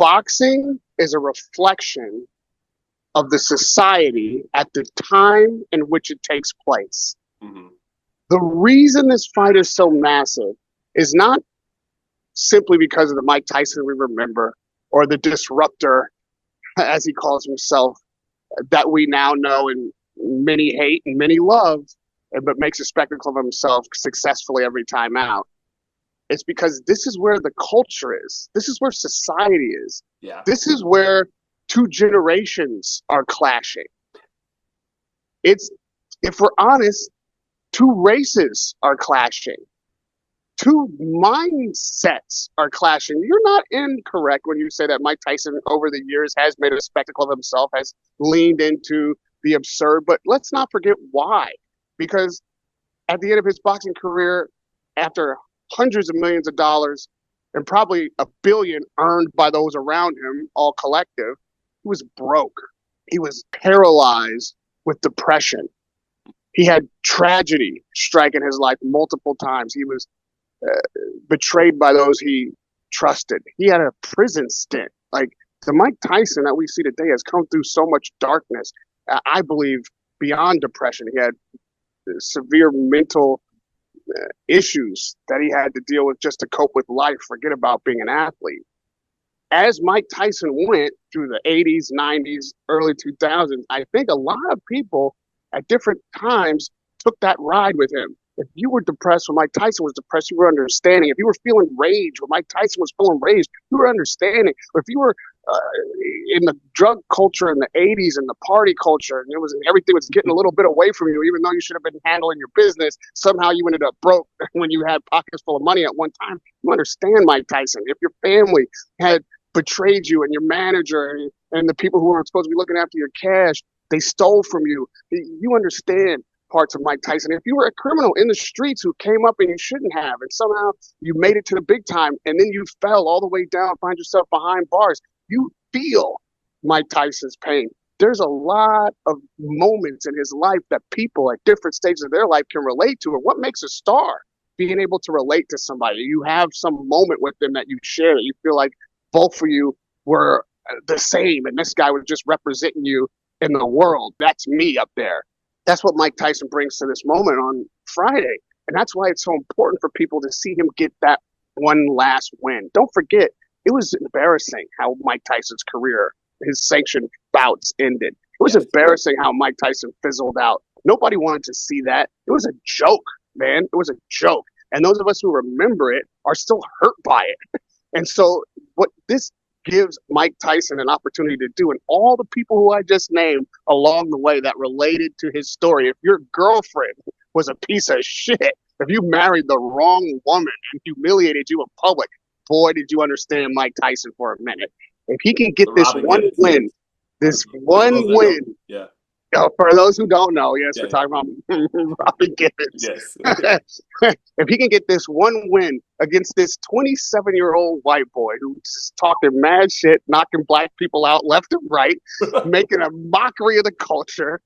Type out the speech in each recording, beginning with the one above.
boxing is a reflection of the society at the time in which it takes place. Mm-hmm. The reason this fight is so massive is not simply because of the Mike Tyson we remember or the disruptor, as he calls himself, that we now know and many hate and many love, but makes a spectacle of himself successfully every time out. It's because this is where the culture is. This is where society is. Yeah. This is where two generations are clashing. It's, if we're honest, two races are clashing. Two mindsets are clashing. You're not incorrect when you say that Mike Tyson over the years has made a spectacle of himself, has leaned into the absurd, but let's not forget why. Because at the end of his boxing career, after hundreds of millions of dollars and probably $1 billion earned by those around him, all collective, he was broke. He was paralyzed with depression. He had tragedy strike in his life multiple times. He was betrayed by those he trusted. He had a prison stint. Like, the Mike Tyson that we see today has come through so much darkness. I believe beyond depression, he had severe mental issues that he had to deal with just to cope with life. Forget about being an athlete. As Mike Tyson went through the 80s, 90s, early 2000s, I think a lot of people at different times took that ride with him. If you were depressed when Mike Tyson was depressed, you were understanding. If you were feeling rage when Mike Tyson was feeling rage, you were understanding. Or if you were in the drug culture in the 80s and the party culture, and everything was getting a little bit away from you, even though you should have been handling your business, somehow you ended up broke when you had pockets full of money at one time. You understand Mike Tyson. If your family had betrayed you and your manager and the people who were supposed to be looking after your cash, they stole from you, you understand parts of Mike Tyson. If you were a criminal in the streets who came up and you shouldn't have, and somehow you made it to the big time, and then you fell all the way down, find yourself behind bars, you feel Mike Tyson's pain. There's a lot of moments in his life that people at different stages of their life can relate to. And what makes a star? Being able to relate to somebody. You have some moment with them that you share that you feel like both of you were the same, and this guy was just representing you in the world. That's me up there. That's what Mike Tyson brings to this moment on Friday. And that's why it's so important for people to see him get that one last win. Don't forget, it was embarrassing how Mike Tyson's career, his sanctioned bouts ended. It was embarrassing how Mike Tyson fizzled out. Nobody wanted to see that. It was a joke, man. It was a joke. And those of us who remember it are still hurt by it. And so what this gives Mike Tyson an opportunity to do, and all the people who I just named along the way that related to his story. If your girlfriend was a piece of shit, if you married the wrong woman and humiliated you in public, boy, did you understand Mike Tyson for a minute. If he can get this one win, yeah. For those who don't know, yes, Yeah, we're talking about Robin Givens. Yes. If he can get this one win against this 27-year-old white boy who's talking mad shit, knocking black people out left and right, making a mockery of the culture,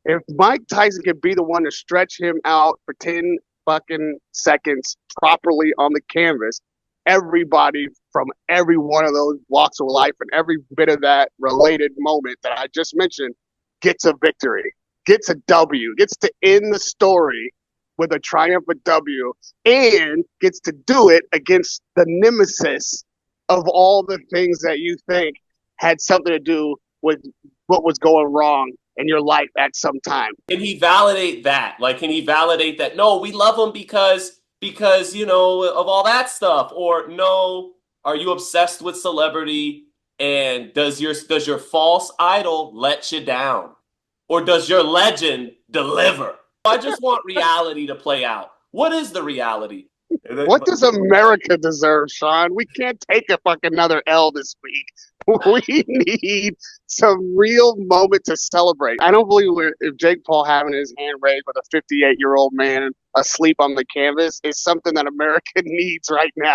if Mike Tyson can be the one to stretch him out for 10 fucking seconds properly on the canvas, everybody from every one of those walks of life and every bit of that related moment that I just mentioned gets a victory, gets a W, gets to end the story with a triumphant W, and gets to do it against the nemesis of all the things that you think had something to do with what was going wrong in your life at some time. Can he validate that? Like, can he validate that? No, we love him because you know of all that stuff. Or no, are you obsessed with celebrity? And does your false idol let you down? Or does your legend deliver? I just want reality to play out. What is the reality? What does America deserve, Sean? We can't take a fucking another L this week. We need some real moment to celebrate. I don't believe if Jake Paul having his hand raised with a 58-year-old man asleep on the canvas is something that America needs right now.